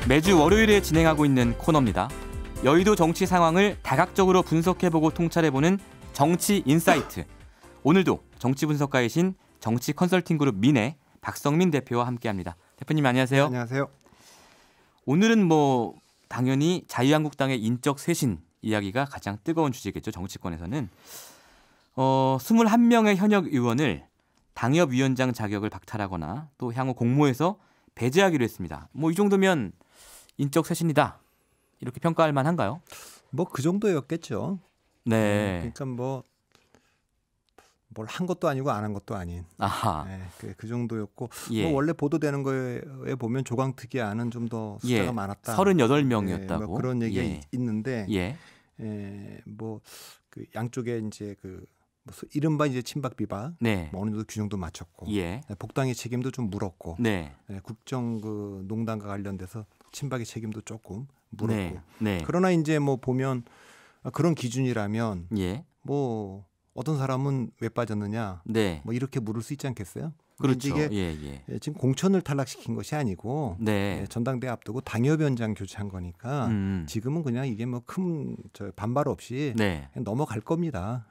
매주 월요일에 진행하고 있는 코너입니다. 여의도 정치 상황을 다각적으로 분석해보고 통찰해보는 정치 인사이트. 오늘도 정치 분석가이신 정치 컨설팅 그룹 민의 박성민 대표와 함께합니다. 대표님 안녕하세요. 안녕하세요. 오늘은 당연히 자유한국당의 인적 쇄신 이야기가 가장 뜨거운 주제겠죠. 정치권에서는 21명의 현역 의원을 당협위원장 자격을 박탈하거나 또 향후 공모에서 배제하기로 했습니다. 이 정도면 인적 쇄신이다 이렇게 평가할 만한가요? 그 정도였겠죠. 네. 그러니까 뭘 한 것도 아니고 안 한 것도 아닌. 아하. 네, 그 정도였고 예. 원래 보도되는 거에 보면 조광특위 안은 좀 더 숫자가 많았다. 38명이었다고. 그런 얘기가 있는데 예. 그 양쪽에 이제 이른바 이제 친박 비박 네. 어느 정도 균형도 맞췄고 예. 복당의 책임도 좀 물었고 네. 국정 농단과 관련돼서 친박의 책임도 조금 물었고 네. 네. 그러나 이제 보면 그런 기준이라면 예. 어떤 사람은 왜 빠졌느냐 네. 이렇게 물을 수 있지 않겠어요? 그렇죠. 이게 지금 공천을 탈락시킨 것이 아니고 네. 전당대회 앞두고 당협위원장 교체한 거니까 지금은 그냥 이게 큰 반발 없이 네. 그냥 넘어갈 겁니다.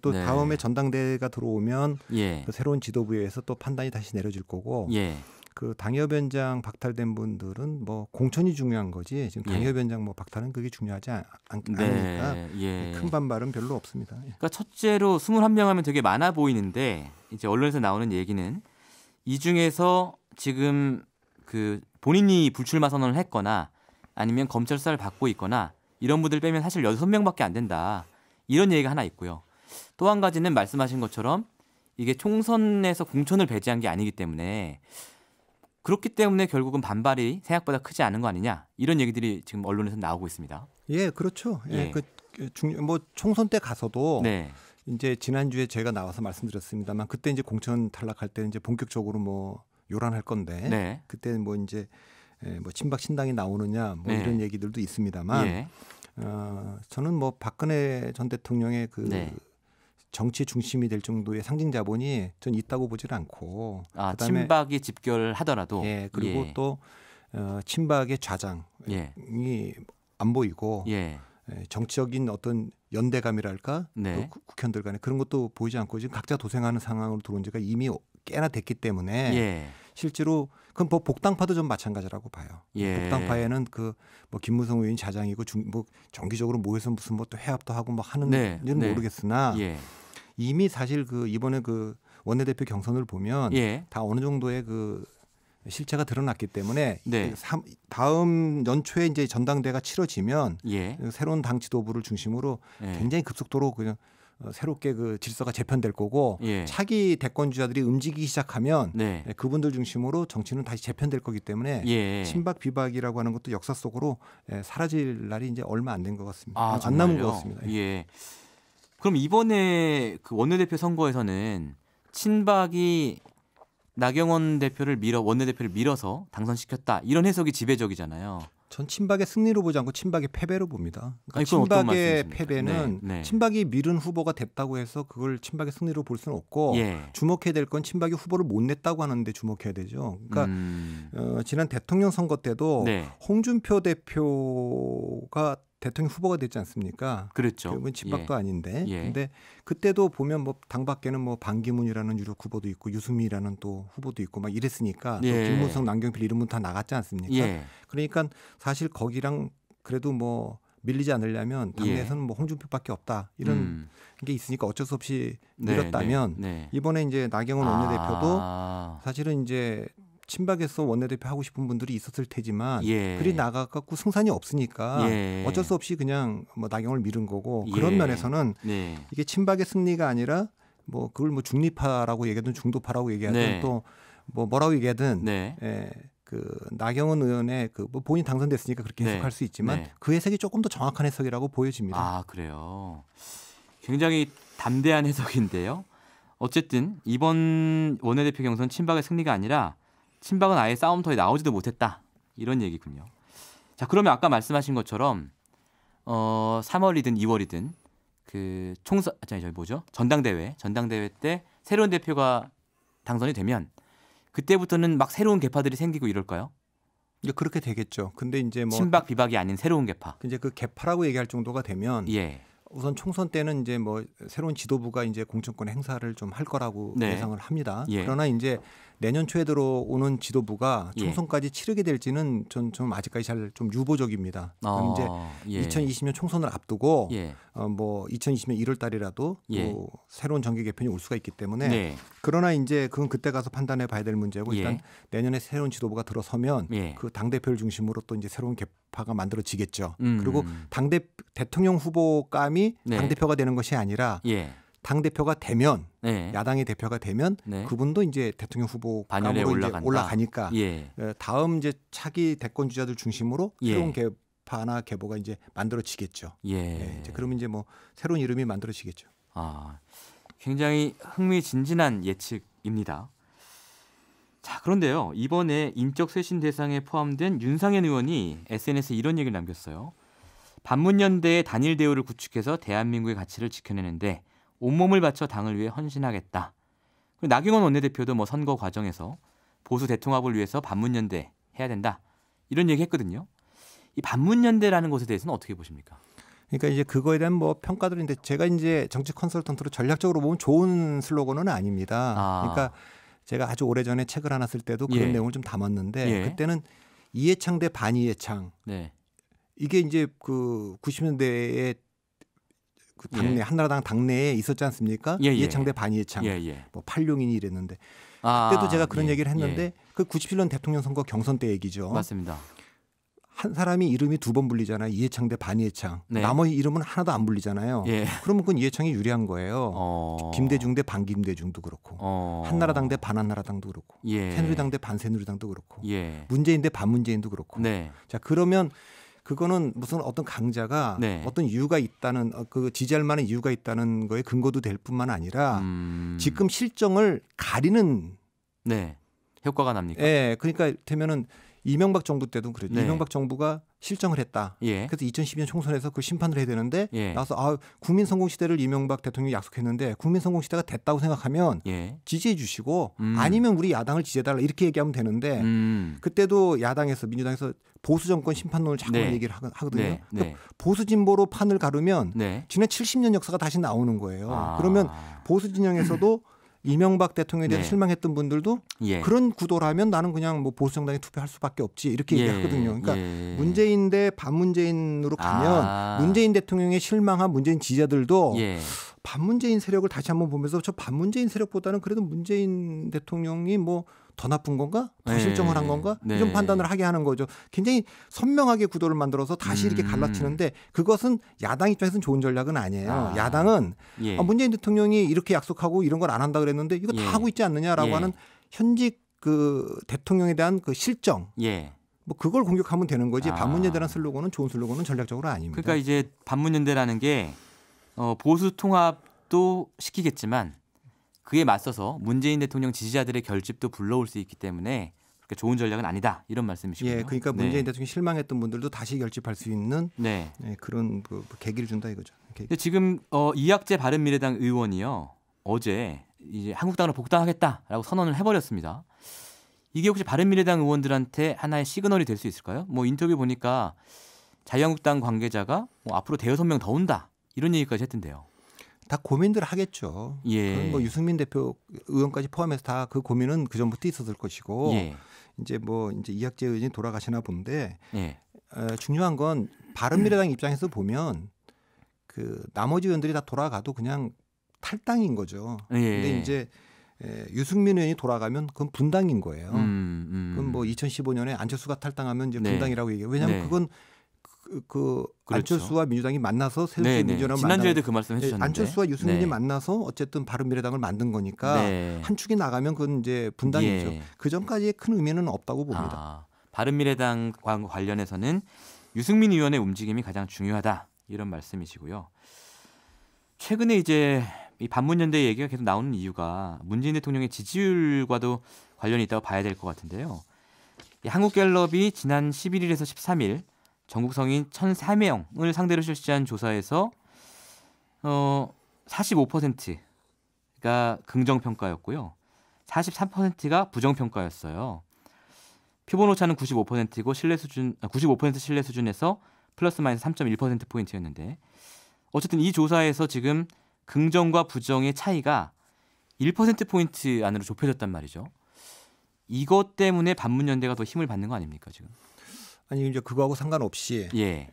또 네. 다음에 전당대회가 들어오면 예. 새로운 지도부에서 또 판단이 다시 내려질 거고 예. 그 당협위원장 박탈된 분들은 공천이 중요한 거지 지금 당협위원장 박탈은 그게 중요하지 않으니까 예. 큰 반발은 별로 없습니다. 그러니까 첫째로 21명 하면 되게 많아 보이는데 이제 언론에서 나오는 얘기는 이 중에서 지금 본인이 불출마 선언을 했거나 아니면 검찰 수사를 받고 있거나 이런 분들 빼면 사실 6명밖에 안 된다. 이런 얘기가 하나 있고요. 또 한 가지는 말씀하신 것처럼 이게 총선에서 공천을 배제한 게 아니기 때문에 그렇기 때문에 결국은 반발이 생각보다 크지 않은 거 아니냐 이런 얘기들이 지금 언론에서 나오고 있습니다. 예, 그렇죠. 예. 총선 때 가서도 네. 이제 지난주에 제가 나와서 말씀드렸습니다만 그때 이제 공천 탈락할 때 이제 본격적으로 요란할 건데 네. 그때 이제 친박 신당이 나오느냐 네. 이런 얘기들도 있습니다만 예. 저는 박근혜 전 대통령의 네. 정치 중심이 될 정도의 상징 자본이 전 있다고 보지는 않고 그다음에 친박이 집결하더라도 그리고 예. 또 친박의 좌장이 예. 안 보이고 예. 정치적인 어떤 연대감이랄까 네. 국회의원들 간에 그런 것도 보이지 않고 지금 각자 도생하는 상황으로 들어온 지가 이미 꽤나 됐기 때문에 예. 실제로 그건 복당파도 좀 마찬가지라고 봐요. 예. 복당파에는 김무성 의원이 좌장이고 정기적으로 모여서 무슨 또 회합도 하고 하는지는 모르겠으나 예. 이미 사실 이번에 원내대표 경선을 보면 예. 다 어느 정도의 실체가 드러났기 때문에 네. 다음 연초에 이제 전당대회가 치러지면 예. 새로운 당 지도부를 중심으로 굉장히 급속도로 새롭게 질서가 재편될 거고 예. 차기 대권주자들이 움직이기 시작하면 네. 그분들 중심으로 정치는 다시 재편될 거기 때문에 예. 친박 비박이라고 하는 것도 역사 속으로 사라질 날이 이제 얼마 안 된 것 같습니다. 안 남은 것 같습니다. 예. 그럼 이번에 원내대표 선거에서는 친박이 나경원 대표를 원내대표를 밀어서 당선시켰다 이런 해석이 지배적이잖아요. 전 친박의 승리로 보지 않고 친박의 패배로 봅니다. 그러니까 친박의 패배는 네. 친박이 밀은 후보가 됐다고 해서 그걸 친박의 승리로 볼 수는 없고 주목해야 될 건 친박이 후보를 못 냈다고 하는데 주목해야 되죠. 그러니까 지난 대통령 선거 때도 홍준표 대표가 대통령 후보가 됐지 않습니까? 그렇죠. 결국은 친박도 아닌데. 예. 근데 그때도 보면 당 밖에는 반기문이라는 유력 후보도 있고 유승민이라는 또 후보도 있고 이랬으니까 또 김무성, 남경필 이런 분 다 나갔지 않습니까? 그러니까 사실 거기랑 그래도 밀리지 않으려면 당내에서는 홍준표밖에 없다 이런 게 있으니까 어쩔 수 없이 밀었다면 이번에 이제 나경원 원내대표도 사실은 이제 친박에서 원내대표 하고 싶은 분들이 있었을 테지만 그리 나가갖고 승산이 없으니까 어쩔 수 없이 그냥 나경원을 밀은 거고 그런 면에서는 이게 친박의 승리가 아니라 그걸 중립파라고 얘기하든 중도파라고 얘기하든 또 뭐라고 얘기하든 나경원 의원의 본인 당선됐으니까 그렇게 해석할 수 있지만 그 해석이 조금 더 정확한 해석이라고 보여집니다. 아, 그래요. 굉장히 담대한 해석인데요. 어쨌든 이번 원내대표 경선 친박의 승리가 아니라 친박은 아예 싸움터에 나오지도 못했다. 이런 얘기군요. 자, 그러면 아까 말씀하신 것처럼 3월이든 2월이든 전당대회 때 새로운 대표가 당선이 되면 그때부터는 막 새로운 계파들이 생기고 이럴까요? 이제 그렇게 되겠죠. 근데 이제 뭐 친박 비박이 아닌 새로운 개파. 이제 그 개파라고 얘기할 정도가 되면 예. 우선 총선 때는 이제 뭐 새로운 지도부가 이제 공천권 행사를 좀 할 거라고 네. 예상을 합니다. 예. 그러나 이제 내년 초에 들어오는 지도부가 예. 총선까지 치르게 될지는 좀 아직까지 잘 좀 유보적입니다. 이제 2020년 총선을 앞두고 예. 뭐 2020년 1월 달이라도 예. 또 새로운 정계 개편이 올 수가 있기 때문에 네. 그러나 이제 그건 그때 가서 판단해 봐야 될 문제고 일단 예. 내년에 새로운 지도부가 들어서면 예. 그 당대표를 중심으로 또 이제 새로운 개파가 만들어지겠죠. 그리고 대통령 후보감이 네. 당대표가 되는 것이 아니라 예. 당대표가 되면 네. 야당의 대표가 되면 네. 그분도 이제 대통령 반열에 후보감으로 이제 올라가니까 예. 다음 이제 차기 대권 주자들 중심으로 예. 새로운 개파나 계보가 이제 만들어지겠죠. 예. 예, 이제 그러면 이제 뭐 새로운 이름이 만들어지겠죠. 아, 굉장히 흥미진진한 예측입니다. 자, 그런데요. 이번에 인적 쇄신 대상에 포함된 윤상현 의원이 SNS에 이런 얘기를 남겼어요. 반문연대의 단일 대우를 구축해서 대한민국의 가치를 지켜내는데 온몸을 바쳐 당을 위해 헌신하겠다. 그리고 나경원 원내대표도 뭐 선거 과정에서 보수 대통합을 위해서 반문연대 해야 된다. 이런 얘기 했거든요. 이 반문연대라는 것에 대해서는 어떻게 보십니까? 그러니까 이제 그거에 대한 뭐 평가들인데 제가 이제 정치 컨설턴트로 전략적으로 보면 좋은 슬로건은 아닙니다. 그러니까 제가 아주 오래전에 책을 하나 쓸 때도 그런 내용을 좀 담았는데 그때는 이해창 대 반이해창. 네. 이게 이제 그 90년대에 그 당내 한나라당 당내에 있었지 않습니까? 이해창 대 반이해창. 뭐 팔룡인이 이랬는데 그때도 제가 그런 얘기를 했는데 그 97년 대통령 선거 경선 때 얘기죠. 맞습니다. 한 사람이 이름이 두 번 불리잖아요. 이해창 대 반이해창. 네. 나머지 이름은 하나도 안 불리잖아요. 그러면 그건 이해창이 유리한 거예요. 김대중 대 반김대중도 그렇고 한나라당 대 반한나라당도 그렇고 새누리당 대 반새누리당도 그렇고 문재인 대 반문재인도 그렇고 자 그러면 그거는 무슨 어떤 강자가 어떤 이유가 있다는 그 지지할 만한 이유가 있다는 거에 근거도 될 뿐만 아니라 지금 실정을 가리는 효과가 납니까? 그러니까 되면은 이명박 정부 때도 그랬죠. 이명박 정부가 실정을 했다. 그래서 2012년 총선에서 그 심판을 해야 되는데 나와서 국민 성공 시대를 이명박 대통령이 약속했는데 국민 성공 시대가 됐다고 생각하면 지지해 주시고 아니면 우리 야당을 지지해달라 이렇게 얘기하면 되는데 그때도 야당에서 민주당에서 보수 정권 심판론을 자꾸 얘기를 하거든요. 보수 진보로 판을 가르면 지난 70년 역사가 다시 나오는 거예요. 그러면 보수 진영에서도 이명박 대통령에 대해 실망했던 분들도 그런 구도라면 나는 그냥 뭐 보수 정당에 투표할 수밖에 없지 이렇게 얘기하거든요. 그러니까 문재인 대 반문재인으로 가면 문재인 대통령에 실망한 문재인 지지자들도 반문재인 세력을 다시 한번 보면서 저 반문재인 세력보다는 그래도 문재인 대통령이 뭐 더 나쁜 건가? 더 실정을 한 건가? 이런 판단을 하게 하는 거죠. 굉장히 선명하게 구도를 만들어서 다시 이렇게 갈라치는데 그것은 야당 입장에서는 좋은 전략은 아니에요. 야당은 문재인 대통령이 이렇게 약속하고 이런 걸 안 한다 그랬는데 이거 다 하고 있지 않느냐라고 하는 현직 그 대통령에 대한 그 실정. 뭐 그걸 공격하면 되는 거지. 반문연대라는 슬로건은 좋은 슬로건은 전략적으로 아닙니다. 그러니까 이제 반문연대라는 게 보수 통합도 시키겠지만 그에 맞서서 문재인 대통령 지지자들의 결집도 불러올 수 있기 때문에 그렇게 좋은 전략은 아니다 이런 말씀이시군요. 그러니까 문재인 대통령 실망했던 분들도 다시 결집할 수 있는 그런 그 계기를 준다 이거죠. 근데 지금 이학재 바른미래당 의원이요 어제 이제 한국당으로 복당하겠다라고 선언을 해버렸습니다. 이게 혹시 바른미래당 의원들한테 하나의 시그널이 될 수 있을까요? 뭐 인터뷰 보니까 자유한국당 관계자가 뭐 앞으로 대여섯 명 더 온다 이런 얘기까지 했던데요. 다 고민들 하겠죠. 뭐 유승민 대표 의원까지 포함해서 다 그 고민은 그 전부터 있었을 것이고 이제 이학재 의원이 돌아가시나 본데 중요한 건 바른미래당 입장에서 보면 그 나머지 의원들이 다 돌아가도 그냥 탈당인 거죠. 근데 이제 유승민 의원이 돌아가면 그건 분당인 거예요. 그건 뭐 2015년에 안철수가 탈당하면 이제 분당이라고 얘기해요. 왜냐하면 그건 그렇죠. 안철수와 민주당이 만나서 새누리당을 지난주에도 그 말씀 해주셨는데 안철수와 유승민이 만나서 어쨌든 바른미래당을 만든 거니까 한 축이 나가면 그건 이제 분당이죠. 그 전까지의 큰 의미는 없다고 봅니다. 바른미래당과 관련해서는 유승민 의원의 움직임이 가장 중요하다 이런 말씀이시고요. 최근에 이제 이 반문연대 얘기가 계속 나오는 이유가 문재인 대통령의 지지율과도 관련이 있다고 봐야 될 것 같은데요. 한국갤럽이 지난 11일에서 13일 전국 성인 1,003명을 상대로 실시한 조사에서 45%가 긍정평가였고요. 43%가 부정평가였어요. 표본 오차는 95%이고 95% 신뢰 수준에서 플러스 마이너스 3.1%포인트였는데 어쨌든 이 조사에서 지금 긍정과 부정의 차이가 1%포인트 안으로 좁혀졌단 말이죠. 이것 때문에 반문연대가 더 힘을 받는 거 아닙니까 지금? 아니 이제 그거하고 상관없이 예.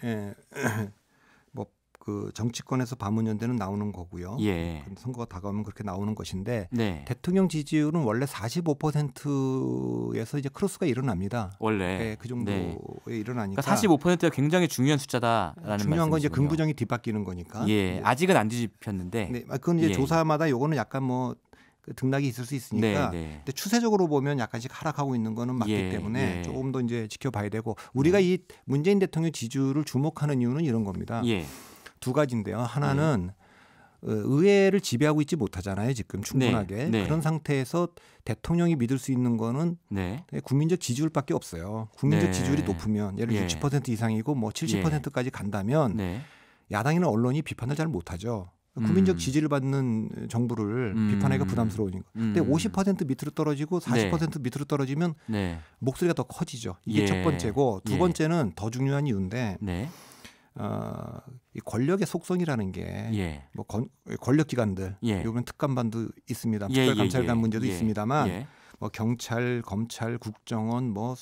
뭐 그 정치권에서 반문연대는 나오는 거고요. 예. 선거가 다가오면 그렇게 나오는 것인데 네. 대통령 지지율은 원래 45%에서 이제 크로스가 일어납니다. 원래 네, 그 정도에 일어나니까. 그러니까 45%가 굉장히 중요한 숫자다라는 중요한 건 이제 말씀이시군요. 긍부정이 뒤바뀌는 거니까. 예. 아직은 안 뒤집혔는데. 네, 그건 이제 예. 조사마다 요거는 약간 뭐 등락이 있을 수 있으니까. 네, 네. 근데 추세적으로 보면 약간씩 하락하고 있는 거는 맞기 예, 때문에 예. 조금 더 이제 지켜봐야 되고 우리가 이 문재인 대통령 지지율을 주목하는 이유는 이런 겁니다. 예. 두 가지인데요. 하나는 의회를 지배하고 있지 못하잖아요. 지금 충분하게. 네, 네. 그런 상태에서 대통령이 믿을 수 있는 거는 네. 국민적 지지율밖에 없어요. 국민적 네. 지지율이 높으면 예를 들어 예. 60% 이상이고 뭐 70%까지 간다면 네. 야당이나 언론이 비판을 잘 못하죠. 국민적 지지를 받는 정부를 비판하기가 부담스러우니까. 근데 50% 밑으로 떨어지고 40% 밑으로 떨어지면 네. 목소리가 더 커지죠. 이게 예. 첫 번째고 두 예. 번째는 더 중요한 이유인데 네. 이 권력의 속성이라는 게 예. 뭐 권력 기관들 예. 요번 특감반도 있습니다. 예, 특별감찰관 예, 문제도 예. 있습니다만 예. 뭐 경찰, 검찰, 국정원 뭐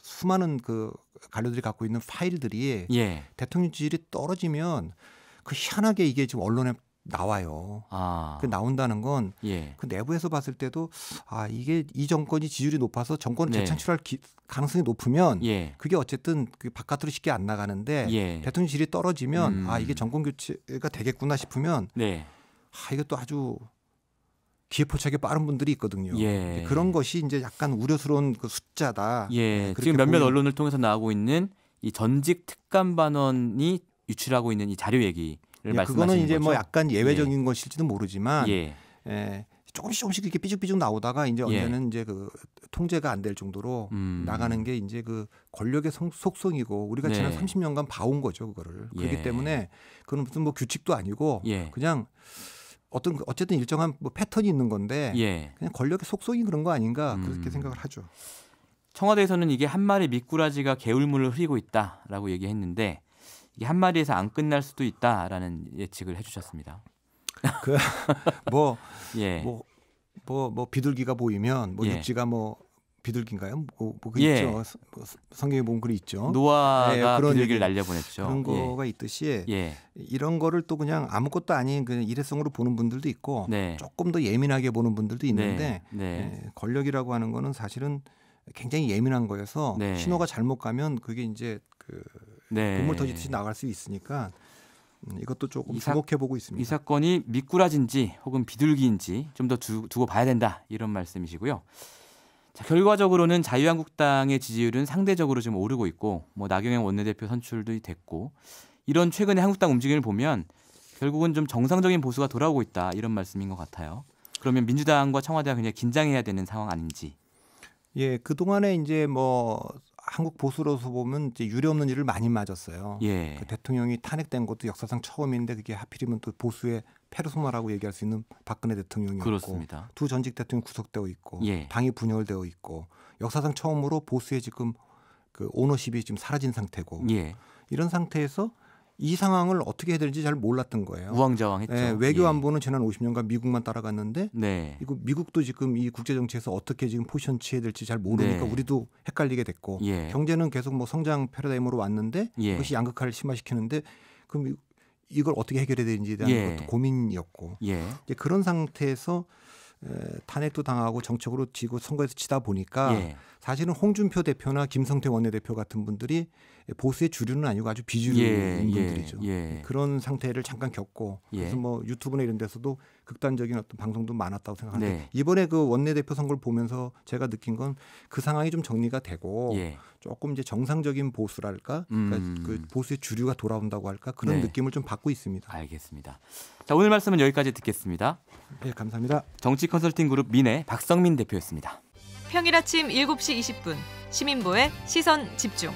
수많은 그 관료들이 갖고 있는 파일들이 예. 대통령 지지율이 떨어지면 그 희한하게 이게 지금 언론에 나와요. 그 나온다는 건 예. 그 내부에서 봤을 때도 이게 이 정권이 지지율이 높아서 정권을 네. 재창출할 가능성이 높으면 예. 그게 어쨌든 그 바깥으로 쉽게 안 나가는데 예. 대통령 지지율이 떨어지면 이게 정권 교체가 되겠구나 싶으면 네. 이것도 아주 기회포착에 빠른 분들이 있거든요. 예. 그런 것이 이제 약간 우려스러운 그 숫자다. 예. 그렇게 지금 몇몇 언론을 통해서 나오고 있는 이 전직 특감반원이 유출하고 있는 이 자료 얘기를 말씀하시는 그거는 이제 거죠? 뭐 약간 예외적인 것일지도 모르지만 예. 조금씩 이렇게 삐죽삐죽 나오다가 이제 언제는 이제 그 통제가 안 될 정도로 나가는 게 이제 그 권력의 속성이고 우리가 네. 지난 30년간 봐온 거죠, 그거를. 그렇기 예. 때문에 그건 무슨 뭐 규칙도 아니고 예. 그냥 어쨌든 일정한 뭐 패턴이 있는 건데 예. 그냥 권력의 속성이 그런 거 아닌가 그렇게 생각을 하죠. 청와대에서는 이게 한 마리 미꾸라지가 개울물을 흐리고 있다라고 얘기했는데 이게 한 마리에서 안 끝날 수도 있다라는 예측을 해주셨습니다. 예. 뭐 비둘기가 보이면 뭐 예. 육지가 뭐 비둘기인가요? 그 예. 있죠. 성경에 보면 글이 있죠. 노아가 그런 비둘기를 날려보냈죠. 그런 거가 있듯이 이런 거를 또 그냥 아무것도 아닌 그냥 일회성으로 보는 분들도 있고 네. 조금 더 예민하게 보는 분들도 있는데 네. 권력이라고 하는 거는 사실은 굉장히 예민한 거여서 네. 신호가 잘못 가면 그게 이제 그 눈물 터지듯이 나갈 수 있으니까 이것도 조금 주목해 보고 있습니다. 이 사건이 미꾸라지인지 혹은 비둘기인지 좀 더 두고 봐야 된다 이런 말씀이시고요. 자, 결과적으로는 자유한국당의 지지율은 상대적으로 좀 오르고 있고 뭐 나경원 원내대표 선출도 됐고 이런 최근의 한국당 움직임을 보면 결국은 좀 정상적인 보수가 돌아오고 있다 이런 말씀인 것 같아요. 그러면 민주당과 청와대가 굉장히 긴장해야 되는 상황 아닌지. 예, 그 동안에 이제 뭐 한국 보수로서 보면 이제 유례 없는 일을 많이 맞았어요. 예. 그 대통령이 탄핵된 것도 역사상 처음인데 그게 하필이면 또 보수의 페르소나라고 얘기할 수 있는 박근혜 대통령이었고 그렇습니다. 두 전직 대통령 구속되어 있고 예. 당이 분열되어 있고 역사상 처음으로 보수의 지금 그 오너십이 지금 사라진 상태고 예. 이런 상태에서 이 상황을 어떻게 해야 되는지 잘 몰랐던 거예요. 우왕좌왕했죠. 네, 외교 안보는 지난 50년간 미국만 따라갔는데 네. 이거 미국도 지금 이 국제 정치에서 어떻게 지금 포지션 취해야 될지 잘 모르니까 네. 우리도 헷갈리게 됐고 예. 경제는 계속 뭐 성장 패러다임으로 왔는데 예. 그것이 양극화를 심화시키는데 그럼 이걸 어떻게 해결해야 되는지에 대한 예. 것도 고민이었고 예. 이제 그런 상태에서 탄핵도 당하고 정책으로 지고 선거에서 치다 보니까 예. 사실은 홍준표 대표나 김성태 원내대표 같은 분들이 보수의 주류는 아니고 아주 비주류인 분들이죠. 그런 상태를 잠깐 겪고 그래서 뭐 유튜브나 이런 데서도 극단적인 어떤 방송도 많았다고 생각하는데 이번에 그 원내대표 선거를 보면서 제가 느낀 건 그 상황이 좀 정리가 되고 조금 이제 정상적인 보수랄까 그러니까 그 보수의 주류가 돌아온다고 할까 그런 느낌을 좀 받고 있습니다. 알겠습니다. 자, 오늘 말씀은 여기까지 듣겠습니다. 네, 감사합니다. 정치 컨설팅 그룹 민의 박성민 대표였습니다. 평일 아침 7시 20분 시민보의 시선 집중.